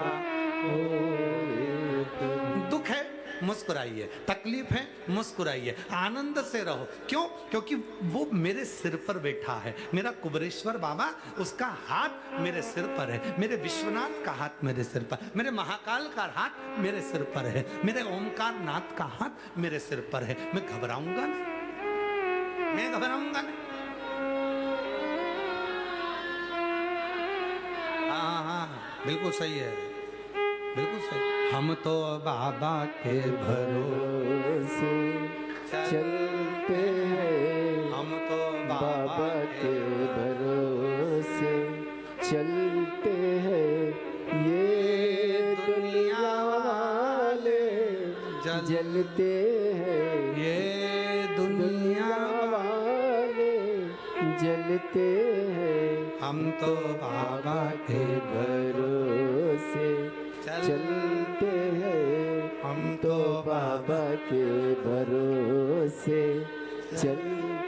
दुख है मुस्कुराइए, तकलीफ है मुस्कुराइए, आनंद से रहो। क्यों? क्योंकि वो मेरे सिर पर बैठा है, मेरा कुबेरेश्वर बाबा, उसका हाथ मेरे सिर पर है, मेरे विश्वनाथ का हाथ मेरे सिर पर, मेरे महाकाल का हाथ मेरे सिर पर है, मेरे ओमकार नाथ का हाथ मेरे सिर पर है। मैं घबराऊंगा नहीं, मैं घबराऊंगा नहीं। हाँ हाँ बिल्कुल सही है, बिल्कुल सही। हम तो बाबा के भरोसे चलते हैं, हम तो बाबा के भरोसे चलते हैं। ये दुनिया वाले जलते हैं, ये दुनिया वाले जलते हैं। हम तो बाबा के भरोसे चलते हैं, हम तो बाबा के भरोसे चलते